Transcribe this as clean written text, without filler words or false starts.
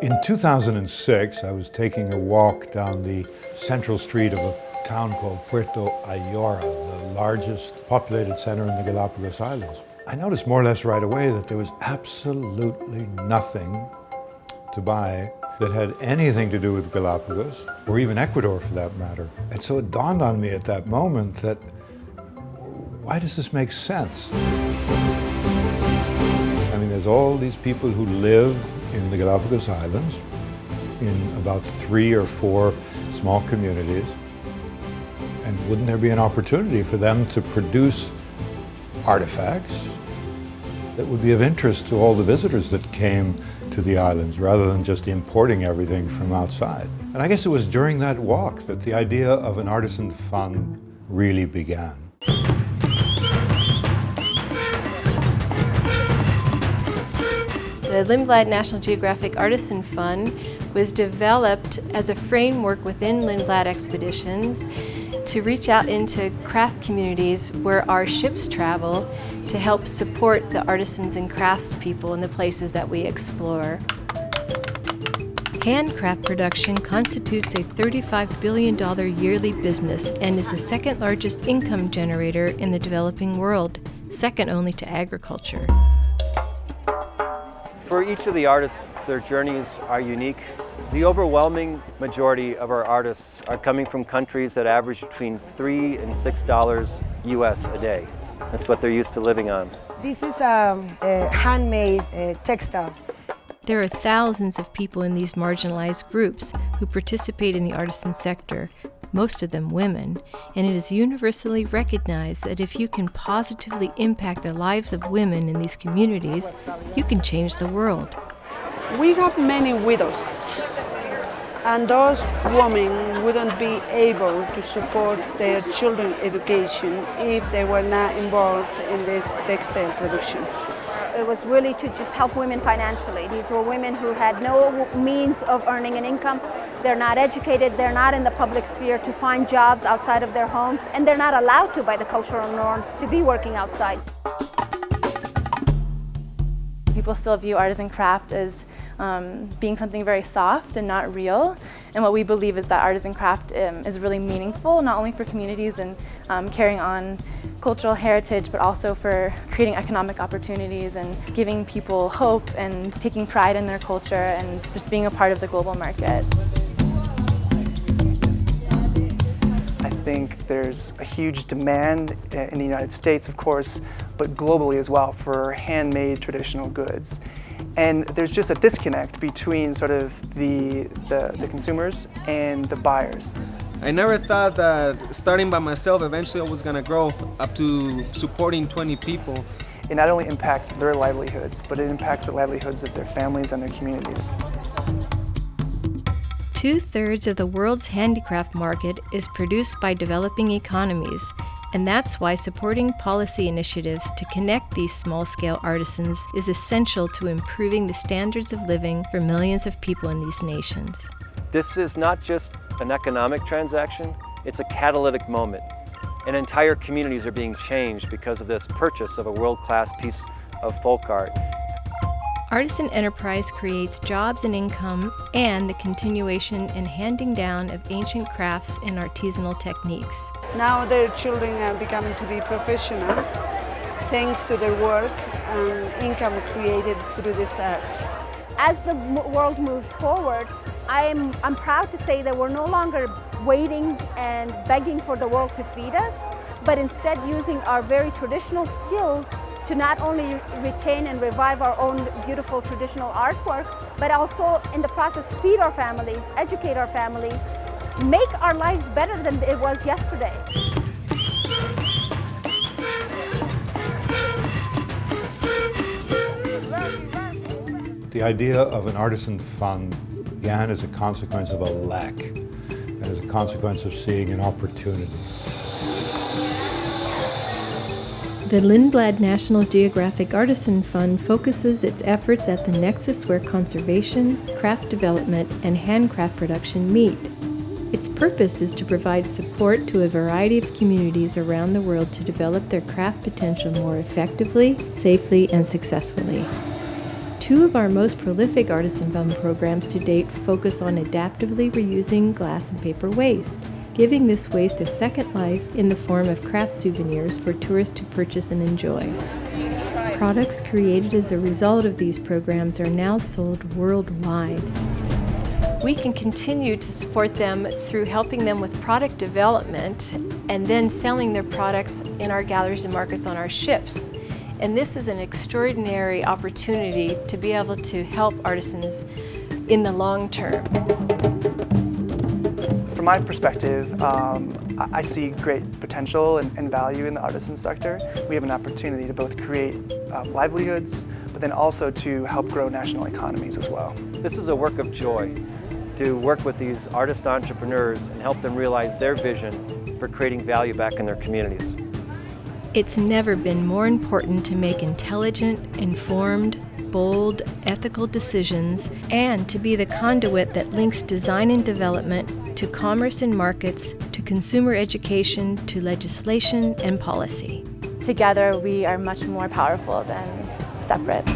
In 2006, I was taking a walk down the central street of a town called Puerto Ayora, the largest populated center in the Galapagos Islands. I noticed more or less right away that there was absolutely nothing to buy that had anything to do with Galapagos, or even Ecuador for that matter. And so it dawned on me at that moment that, why does this make sense? I mean, there's all these people who live in the Galapagos Islands, in about 3 or 4 small communities. And wouldn't there be an opportunity for them to produce artifacts that would be of interest to all the visitors that came to the islands, rather than just importing everything from outside? And I guess it was during that walk that the idea of an artisan fund really began. The Lindblad-National Geographic Artisan Fund was developed as a framework within Lindblad Expeditions to reach out into craft communities where our ships travel to help support the artisans and craftspeople in the places that we explore. Handcraft production constitutes a $35 billion yearly business and is the second largest income generator in the developing world, second only to agriculture. For each of the artists, their journeys are unique. The overwhelming majority of our artists are coming from countries that average between $3 and $6 US a day. That's what they're used to living on. This is a handmade textile. There are thousands of people in these marginalized groups who participate in the artisan sector, most of them women, and it is universally recognized that if you can positively impact the lives of women in these communities, you can change the world. We have many widows, and those women wouldn't be able to support their children's education if they were not involved in this textile production. It was really to just help women financially. These were women who had no means of earning an income. They're not educated, they're not in the public sphere to find jobs outside of their homes, and they're not allowed to by the cultural norms to be working outside. People still view artisan craft as being something very soft and not real. And what we believe is that artisan craft is really meaningful, not only for communities and carrying on cultural heritage, but also for creating economic opportunities and giving people hope and taking pride in their culture and just being a part of the global market. I think there's a huge demand in the United States, of course, but globally as well for handmade traditional goods. And there's just a disconnect between sort of the consumers and the buyers. I never thought that starting by myself eventually I was going to grow up to supporting 20 people. It not only impacts their livelihoods, but it impacts the livelihoods of their families and their communities. 2/3 of the world's handicraft market is produced by developing economies, and that's why supporting policy initiatives to connect these small-scale artisans is essential to improving the standards of living for millions of people in these nations. This is not just an economic transaction, it's a catalytic moment. And entire communities are being changed because of this purchase of a world-class piece of folk art. Artisan enterprise creates jobs and income and the continuation and handing down of ancient crafts and artisanal techniques. Now their children are becoming to be professionals thanks to their work and income created through this art. As the world moves forward, I'm proud to say that we're no longer waiting and begging for the world to feed us, but instead using our very traditional skills to not only retain and revive our own beautiful traditional artwork, but also in the process feed our families, educate our families, make our lives better than it was yesterday. The idea of an artisan fund began as a consequence of a lack, and as a consequence of seeing an opportunity. The Lindblad-National Geographic Artisan Fund focuses its efforts at the nexus where conservation, craft development, and handcraft production meet. Its purpose is to provide support to a variety of communities around the world to develop their craft potential more effectively, safely, and successfully. Two of our most prolific Artisan Fund programs to date focus on adaptively reusing glass and paper waste, giving this waste a second life in the form of craft souvenirs for tourists to purchase and enjoy. Products created as a result of these programs are now sold worldwide. We can continue to support them through helping them with product development and then selling their products in our galleries and markets on our ships. And this is an extraordinary opportunity to be able to help artisans in the long term. From my perspective, I see great potential and value in the artisan sector. We have an opportunity to both create livelihoods, but then also to help grow national economies as well. This is a work of joy to work with these artist entrepreneurs and help them realize their vision for creating value back in their communities. It's never been more important to make intelligent, informed, bold, ethical decisions and to be the conduit that links design and development to commerce and markets, to consumer education, to legislation and policy. Together we are much more powerful than separate.